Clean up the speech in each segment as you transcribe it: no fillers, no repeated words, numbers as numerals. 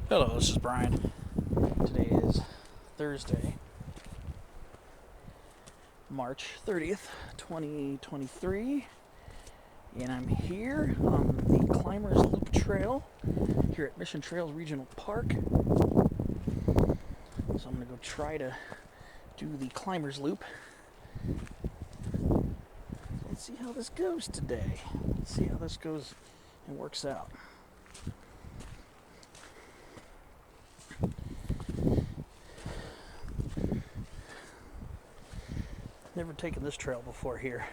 Hello, this is Brian. Today is Thursday, March 30th, 2023, and I'm here on the Climbers Loop Trail here at Mission Trails Regional Park. So I'm going to go try to do the Climbers Loop. Let's see how this goes today. Let's see how this goes and works out. Never taken this trail before here.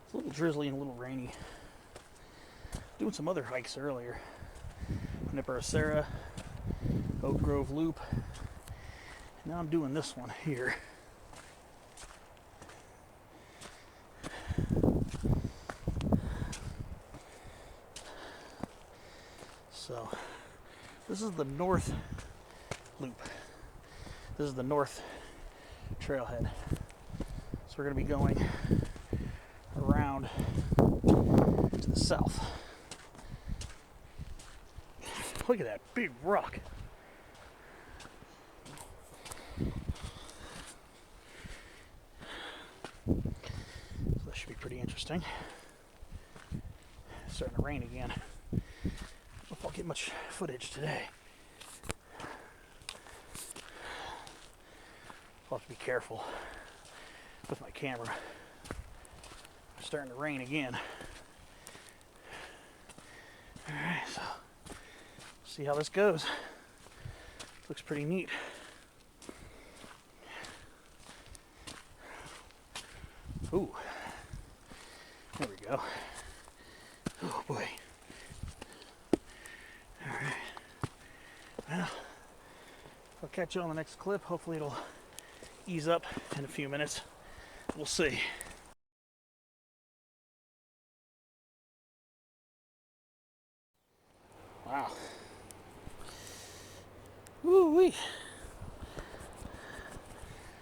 It's a little drizzly and a little rainy. Doing some other hikes earlier. Junipero Serra, Oak Grove Loop. Now I'm doing this one here. So this is the north loop. This is the north trailhead. So we're going to be going around to the south. Look at that big rock. So this should be pretty interesting. It's starting to rain again. I don't know if I'll get much footage today. I'll have to be careful with my camera. It's starting to rain again. Alright, so see how this goes. Looks pretty neat. Ooh. There we go. Oh boy. Alright. Well, I'll catch you on the next clip. Hopefully it'll ease up in a few minutes. We'll see. Wow. Woo-wee.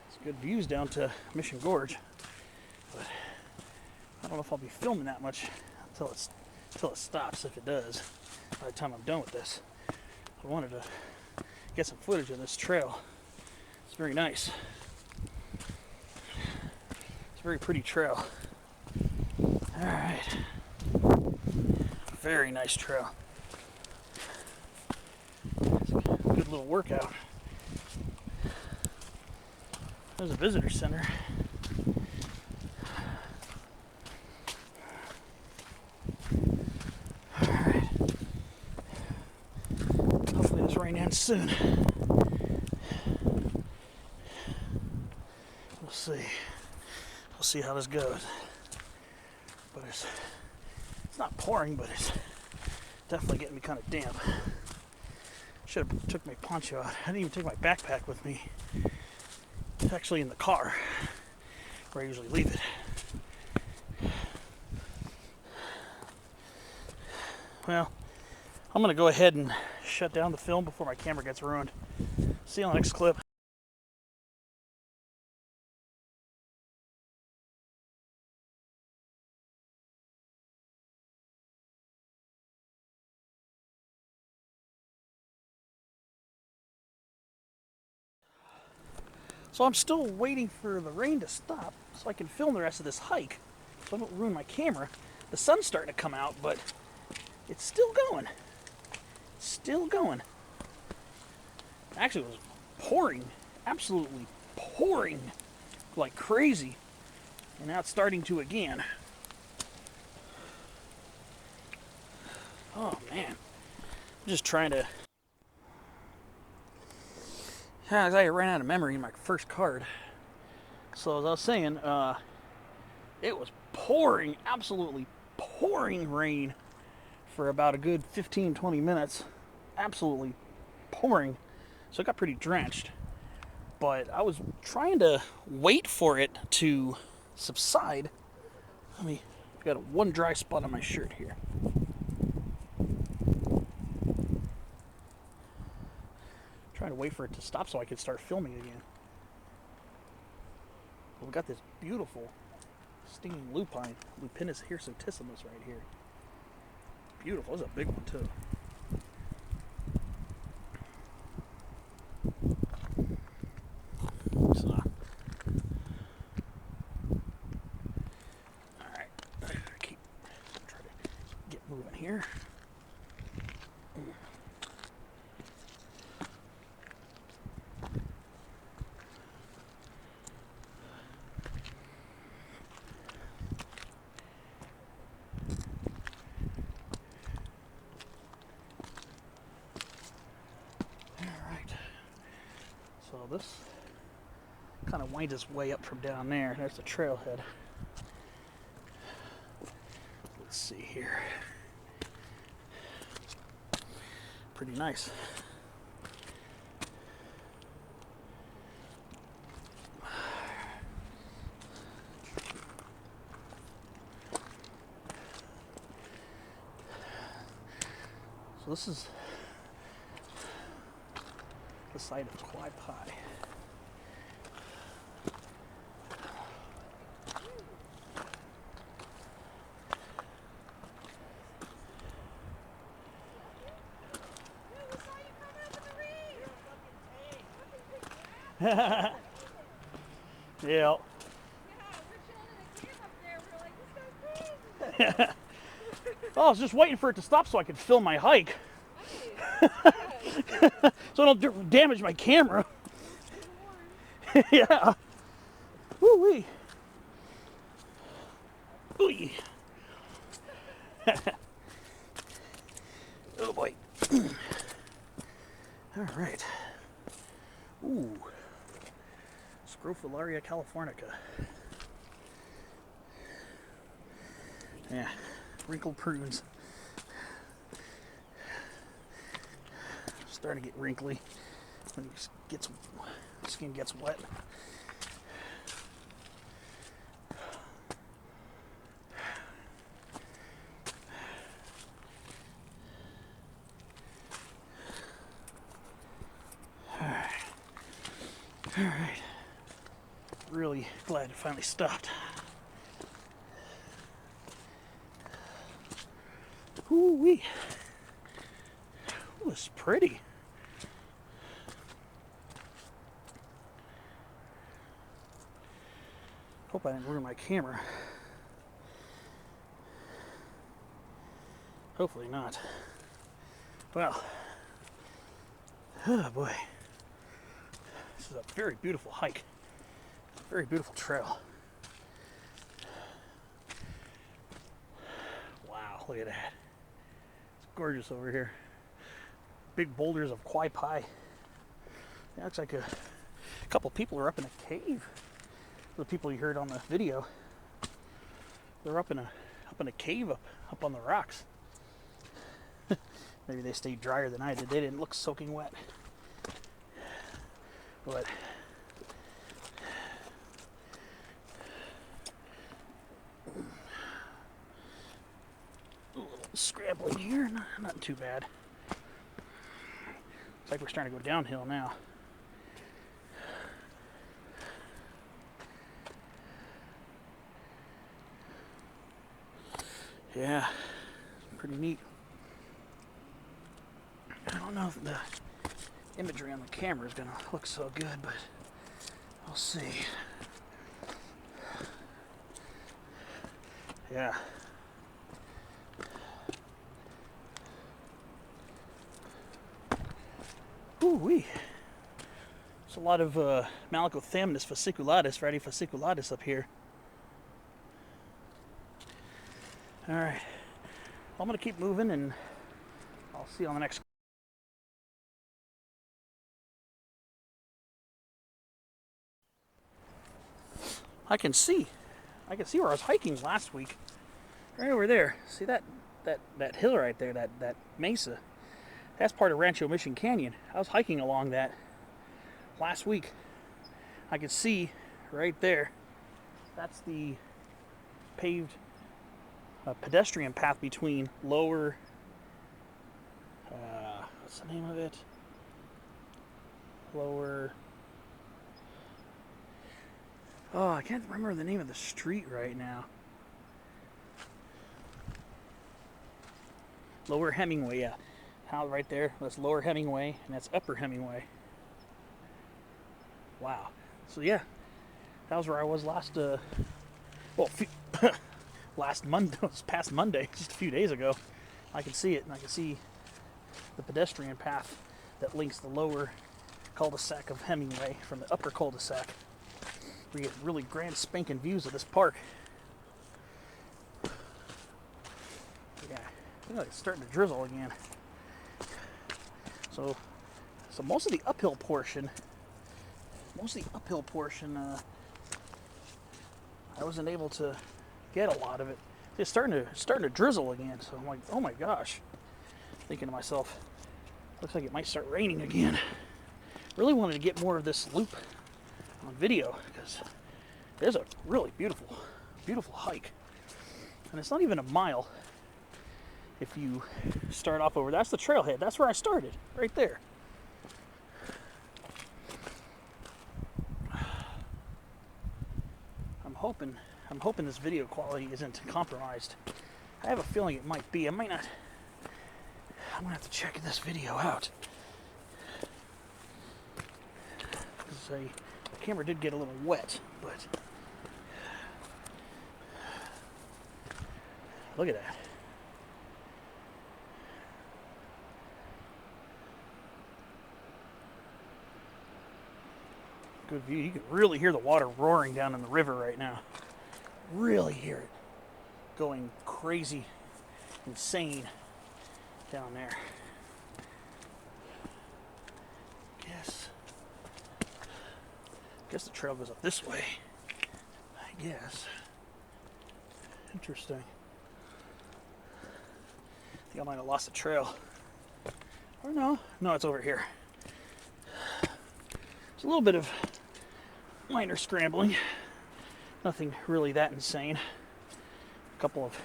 It's good views down to Mission Gorge, but I don't know if I'll be filming that much until it stops, if it does, by the time I'm done with this. I wanted to get some footage of this trail. It's very nice. It's a very pretty trail. Alright. Very nice trail. It's a good little workout. There's a visitor center. Alright. Hopefully this rain ends soon. We'll see. We'll see how this goes. But it's not pouring, but it's definitely getting me kind of damp. Should have took my poncho out. I didn't even take my backpack with me. It's actually in the car where I usually leave it. Well, I'm going to go ahead and shut down the film before my camera gets ruined. See you on the next clip. So I'm still waiting for the rain to stop so I can film the rest of this hike so I don't ruin my camera. The sun's starting to come out, but it's still going. It's still going. Actually, it was pouring, absolutely pouring like crazy. And now it's starting to again. Oh man. I'm just trying to... I ran out of memory in my first card. So as I was saying, it was pouring, absolutely pouring rain for about a good 15-20 minutes. Absolutely pouring. So it got pretty drenched. But I was trying to wait for it to subside. I got one dry spot on my shirt here. Trying to wait for it to stop so I could start filming again. We've got this beautiful stinging lupine, Lupinus hirsutissimus right here. beautiful. This is a big one too. So, all right, keep try to get moving here. So this kind of winds its way up from down there. There's the trailhead. Let's see here. Pretty nice. So this is the site of Kwaay Paay. Yeah. Oh, I was just waiting for it to stop so I could film my hike. So I don't damage my camera. Yeah. Woo-wee. Ooh. Oh boy. All right. Ooh. Scrophularia californica. Yeah. Wrinkled prunes. Starting to get wrinkly when skin gets wet. All right. Really glad it finally stopped. Ooh-wee. Ooh, it's pretty. Hope I didn't ruin my camera. Hopefully not. Well, oh boy. This is a very beautiful hike. Very beautiful trail. Wow, look at that. It's gorgeous over here. Big boulders of Kwaay Paay. It looks like a couple people are up in a cave. The people you heard on the video, they're up in a cave up on the rocks. Maybe they stayed drier than I did. They didn't look soaking wet. But a little scrambling here, not too bad. Looks like we're starting to go downhill now. Yeah, pretty neat. I don't know if the imagery on the camera is gonna look so good, but we'll see. Yeah. Ooh-wee. There's a lot of Malacothamnus fasciculatus, ratty fasciculatus up here. All right, I'm gonna keep moving and I'll see you on the next. I can see where I was hiking last week. Right over there. See that hill right there, that mesa. That's part of Rancho Mission Canyon. I was hiking along that last week. I could see right there. That's the paved pedestrian path between lower, what's the name of it? Lower, oh, I can't remember the name of the street right now. Lower Hemingway, yeah. How right there, that's Lower Hemingway, and that's Upper Hemingway. Wow. So yeah, that was where I was last, last Monday, past Monday, just a few days ago. I can see it, and I can see the pedestrian path that links the lower cul-de-sac of Hemingway from the upper cul-de-sac. We get really grand spanking views of this park. Yeah, I think it's starting to drizzle again. So most of the uphill portion, I wasn't able to get a lot of it. It's starting to drizzle again. So I'm like, oh my gosh. Thinking to myself, looks like it might start raining again. Really wanted to get more of this loop on video because it is a really beautiful, beautiful hike. And it's not even a mile if you start off over. That's the trailhead. That's where I started, right there. I'm hoping this video quality isn't compromised. I have a feeling it might be. I'm gonna have to check this video out. The camera did get a little wet, but look at that. Good view. You can really hear the water roaring down in the river right now. Really hear it going crazy, insane down there. Guess the trail goes up this way. I guess. Interesting. I think I might have lost the trail. Or no, it's over here. It's a little bit of minor scrambling. Nothing really that insane. A couple of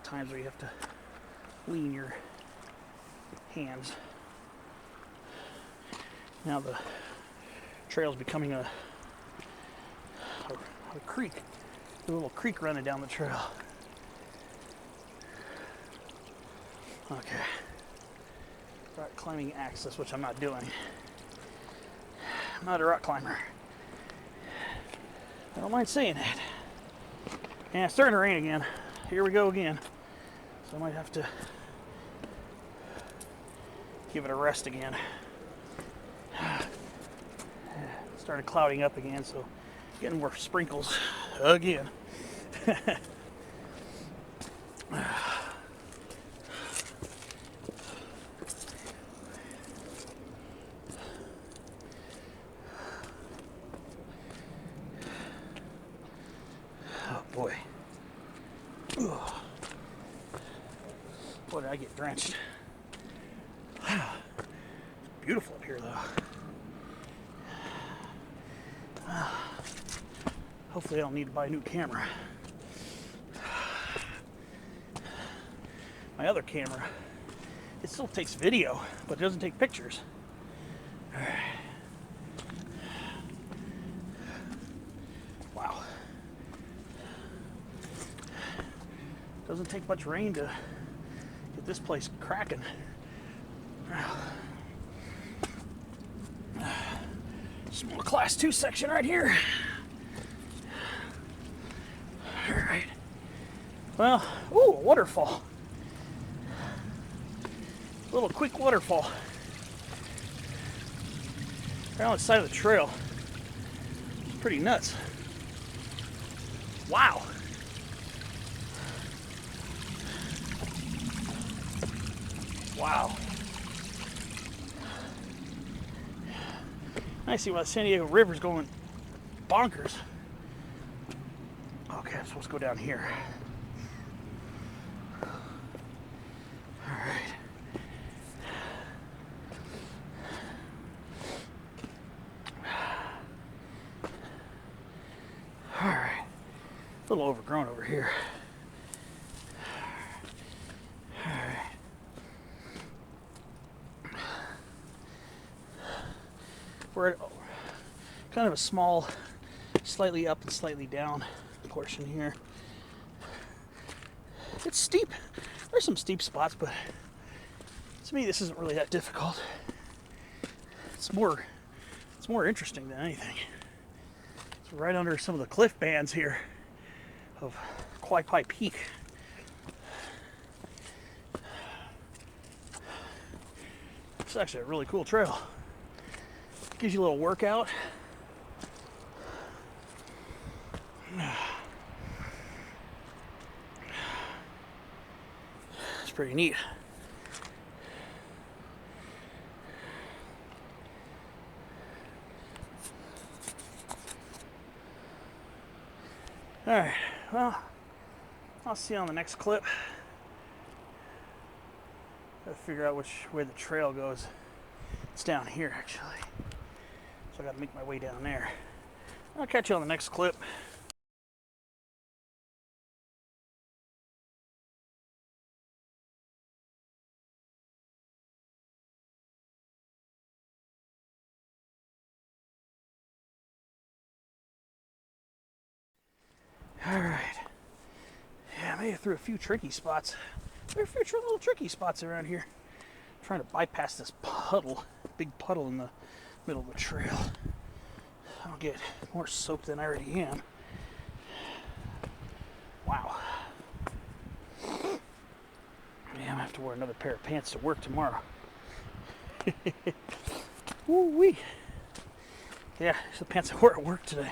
times where you have to lean your hands. Now the trail's becoming a creek. A little creek running down the trail. Okay. Rock climbing access, which I'm not doing. I'm not a rock climber. I don't mind saying that. And it's starting to rain again. Here we go again. So I might have to give it a rest again. Started clouding up again, so getting more sprinkles again. Oh boy. Boy, did I get drenched. Beautiful up here though. Hopefully I don't need to buy a new camera. My other camera, it still takes video, but it doesn't take pictures. Wow. Doesn't take much rain to get this place cracking. Small class 2 section right here. Alright. Well, ooh, a waterfall. A little quick waterfall. Right on the side of the trail. It's pretty nuts. Wow. Wow. I see why the San Diego River's going bonkers. Okay, I'm supposed to go down here. Alright. Alright. A little overgrown over here. Alright. We're at kind of a small, slightly up and slightly down portion here. It's steep. There's some steep spots, but to me this isn't really that difficult. It's more interesting than anything. It's right under some of the cliff bands here of Kwaay Paay Peak. It's actually a really cool trail. Gives you a little workout. It's pretty neat. Alright, well, I'll see you on the next clip. Gotta figure out which way the trail goes. It's down here, actually. So I gotta make my way down there. I'll catch you on the next clip. Alright. Yeah, I made it through a few tricky spots. There are a few little tricky spots around here. I'm trying to bypass this puddle, big puddle in the middle of the trail. I'll get more soaked than I already am. Wow. Yeah, I'm gonna have to wear another pair of pants to work tomorrow. Woo-wee. Yeah, these are the pants I wore at work today.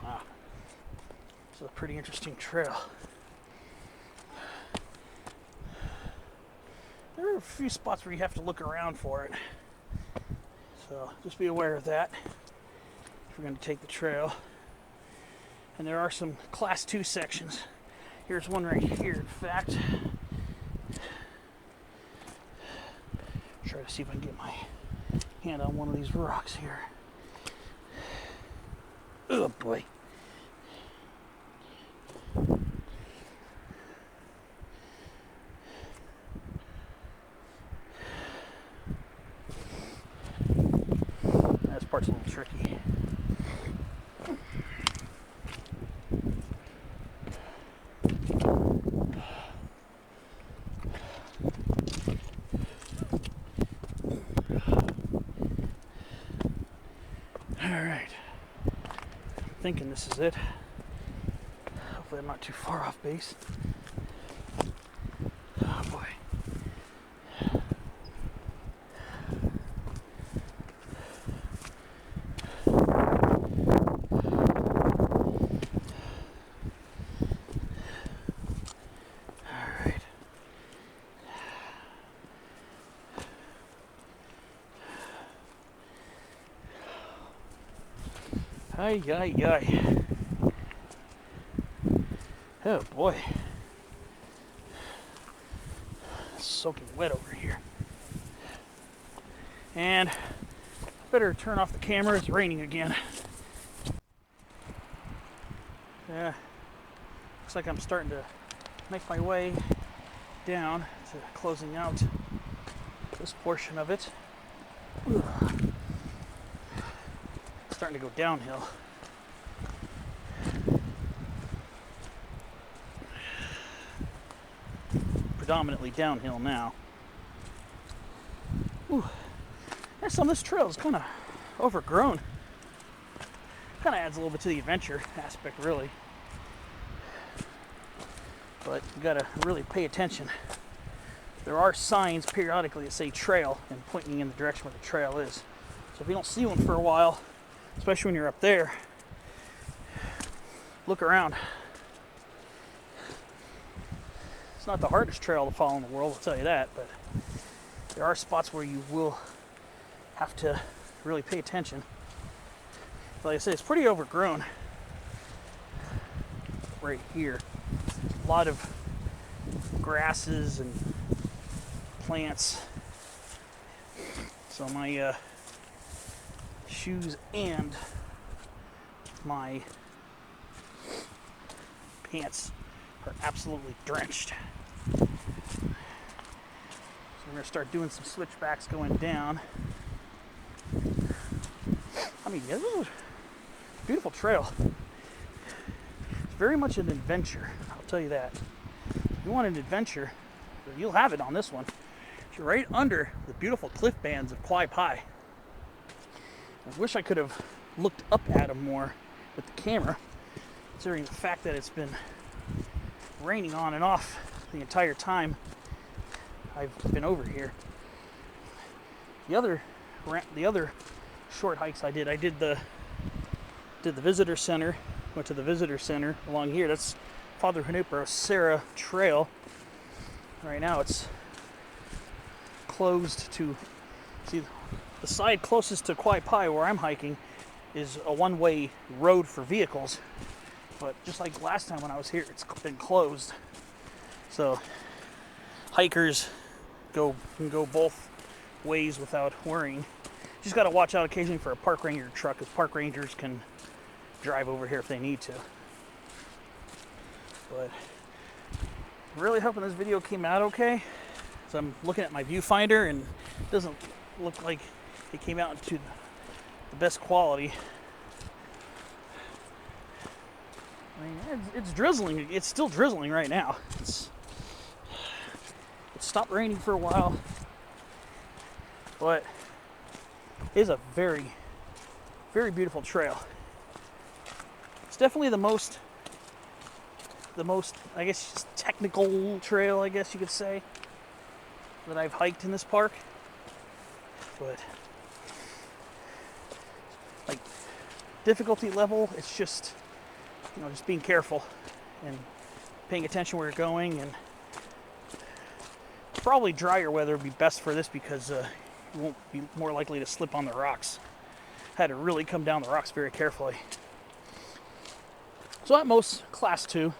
Wow. This is a pretty interesting trail. There are a few spots where you have to look around for it. So just be aware of that if you're going to take the trail. And there are some class 2 sections. Here's one right here, in fact. Try to see if I can get my hand on one of these rocks here. Oh boy. This part's a little tricky. Alright. I'm thinking this is it. Hopefully I'm not too far off base. Oh boy. Ay, ay, ay. Oh boy. It's soaking wet over here. And better turn off the camera, it's raining again. Yeah. Looks like I'm starting to make my way down to closing out this portion of it. Ugh. Starting to go downhill. Predominantly downhill now. Ooh. Yeah, some of this trail is kind of overgrown. Kind of adds a little bit to the adventure aspect, really. But you gotta really pay attention. There are signs periodically that say trail and pointing in the direction where the trail is. So if you don't see one for a while, especially when you're up there, look around. It's not the hardest trail to follow in the world, I'll tell you that, but there are spots where you will have to really pay attention. Like I said, it's pretty overgrown right here. A lot of grasses and plants. So my shoes and my pants are absolutely drenched. So we're going to start doing some switchbacks going down. mean, this is a beautiful trail. It's very much an adventure, I'll tell you that. If you want an adventure, you'll have it on this one. You're right under the beautiful cliff bands of Kwaay Paay. I wish I could have looked up at them more with the camera, considering the fact that it's been raining on and off the entire time I've been over here. The other short hikes I did the visitor center. Went to the visitor center along here. That's Father Junipero Serra Trail. Right now it's closed to, see, the side closest to Kwaay Paay where I'm hiking is a one-way road for vehicles, but just like last time when I was here, it's been closed. So hikers can go both ways without worrying. Just got to watch out occasionally for a park ranger truck, because park rangers can drive over here if they need to. But I'm really hoping this video came out okay. So I'm looking at my viewfinder and it doesn't look like it came out into the best quality. I mean, it's drizzling. It's still drizzling right now. It stopped raining for a while, but it is a very, very beautiful trail. It's definitely the most, I guess, technical trail, I guess you could say, that I've hiked in this park. But like difficulty level, it's just, just being careful and paying attention where you're going, and probably drier weather would be best for this because you won't be more likely to slip on the rocks. Had to really come down the rocks very carefully. So at most, class 2.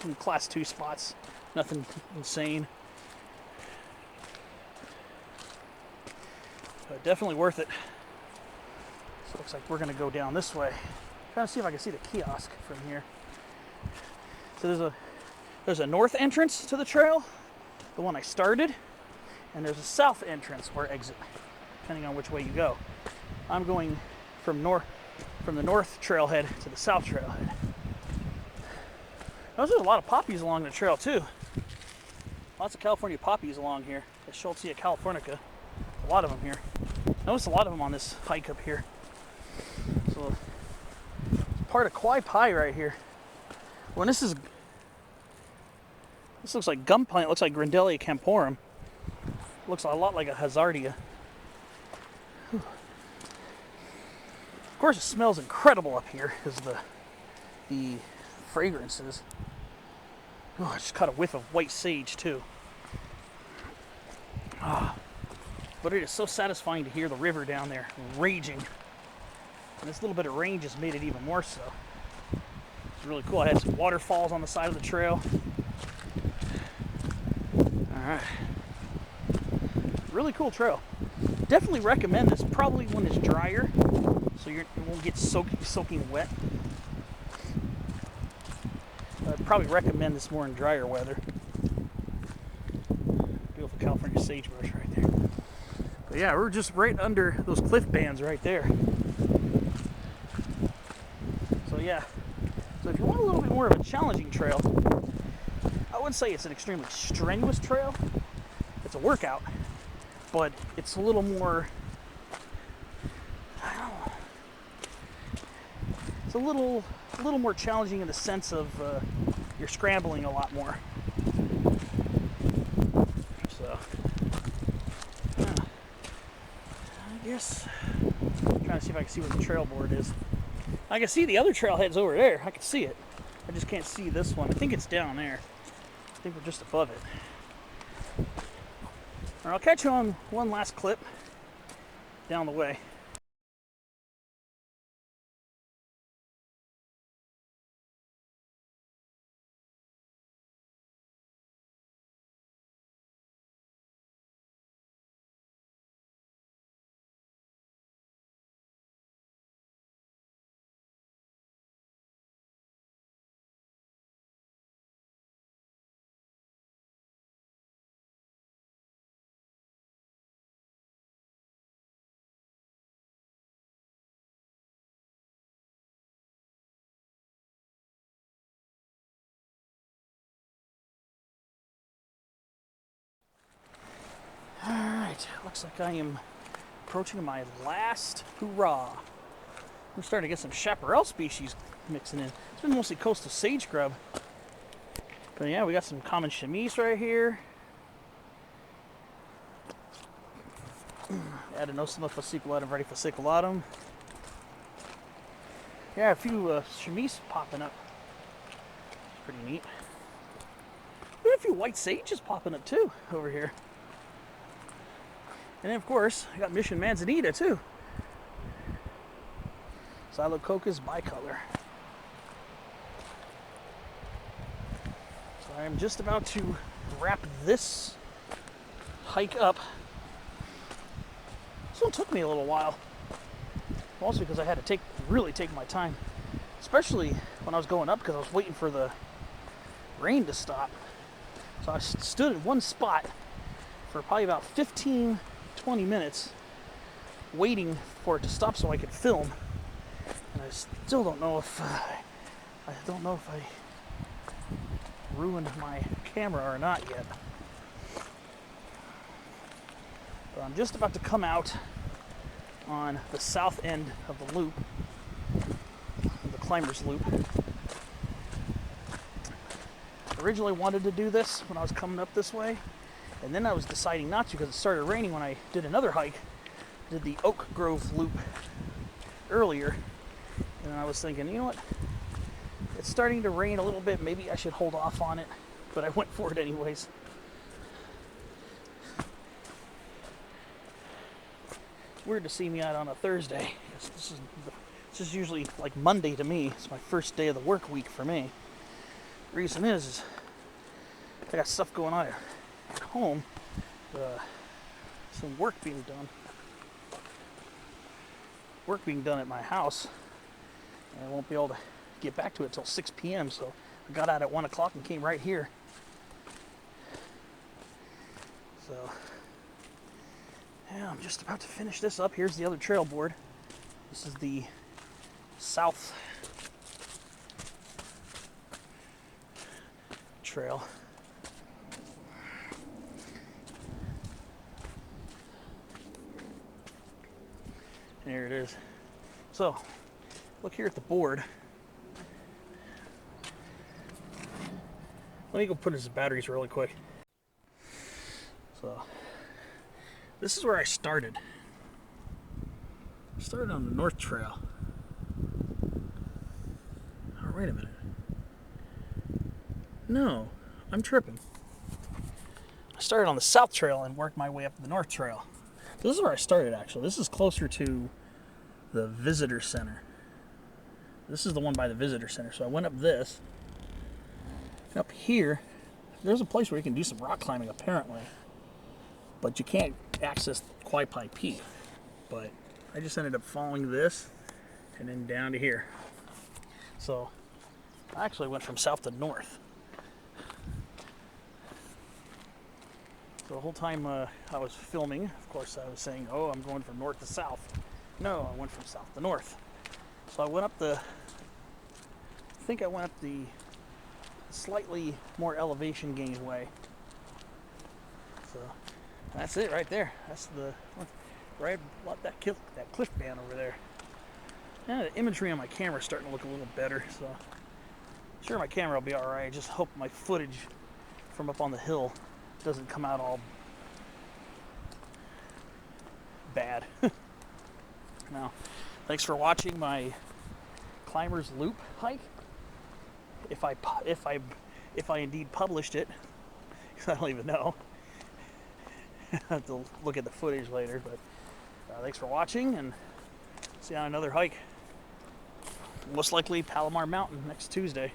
Some class 2 spots. Nothing insane. But definitely worth it. So it looks like we're going to go down this way. Trying to see if I can see the kiosk from here. So there's a north entrance to the trail, the one I started, and there's a south entrance or exit, depending on which way you go. I'm going from the north trailhead to the south trailhead. There's a lot of poppies along the trail too. Lots of California poppies along here. The Schultzia californica. A lot of them here. Notice a lot of them on this hike up here. So part of Kwaay Paay right here. When this looks like gum plant. It looks like Grindelia camporum. Looks a lot like a hazardia. Whew. Of course, it smells incredible up here because the fragrances. Oh, I just caught a whiff of white sage too. But it is so satisfying to hear the river down there raging. And this little bit of rain just made it even more so. It's really cool. I had some waterfalls on the side of the trail. Alright. Really cool trail. Definitely recommend this. Probably when it's drier, so you won't get soaking wet. I'd probably recommend this more in drier weather. Beautiful California sagebrush right there. But yeah, we're just right under those cliff bands right there. So yeah. So if you want a little bit more of a challenging trail, I wouldn't say it's an extremely strenuous trail. It's a workout, but it's a little more, I don't know, it's a little more challenging in the sense of you're scrambling a lot more. So, yeah. I guess I'm trying to see if I can see where the trail board is. I can see the other trailheads over there. I can see it. I just can't see this one. I think it's down there. I think we're just above it. All right, I'll catch you on one last clip down the way. looks like I am approaching my last hurrah. I'm starting to get some chaparral species mixing in. It's been mostly coastal sage grub. But yeah, we got some common chamise right here. Adenosoma fasciculatum vertifasciculatum. Yeah, a few chamise popping up. Pretty neat. There's a few white sages popping up too over here. And then of course, I got Mission Manzanita too. Xylococcus bicolor. So I'm just about to wrap this hike up. This one took me a little while. Mostly because I had to really take my time. Especially when I was going up because I was waiting for the rain to stop. So I stood in one spot for probably about 15-20 minutes waiting for it to stop so I could film. And I still don't know if I ruined my camera or not yet. But I'm just about to come out on the south end of the loop, the climber's loop. Originally wanted to do this when I was coming up this way, and then I was deciding not to because it started raining when I did another hike. I did the Oak Grove loop earlier, and I was thinking, you know what, it's starting to rain a little bit, maybe I should hold off on it, but I went for it anyways. It's weird to see me out on a Thursday. This is usually like Monday to me. It's my first day of the work week for me. Reason is I got stuff going on at home, some work being done at my house, and I won't be able to get back to it till 6 p.m. So I got out at 1 o'clock and came right here. So yeah, I'm just about to finish this up. Here's the other trail board. This is the South Trail. There it is. So, look here at the board. Let me go put in some batteries really quick. So, this is where I started. I started on the North Trail. Oh, wait a minute. No, I'm tripping. I started on the South Trail and worked my way up the North Trail. This is where I started, actually. This is closer to the visitor center. This is the one by the visitor center. So I went up this. Up here, there's a place where you can do some rock climbing, apparently. But you can't access Kwaay Paay Peak. But I just ended up following this and then down to here. So I actually went from south to north. So the whole time I was filming, of course, I was saying, oh, I'm going from north to south. No, I went from south to north. So I went up the slightly more elevation gain way. So that's it right there. That's the right that cliff band over there. Yeah, the imagery on my camera is starting to look a little better. So I'm sure my camera will be all right. I just hope my footage from up on the hill doesn't come out all bad. Now, thanks for watching my Climbers Loop hike. If I indeed published it, because I don't even know. I have to look at the footage later. But thanks for watching, and see you on another hike. Most likely Palomar Mountain next Tuesday.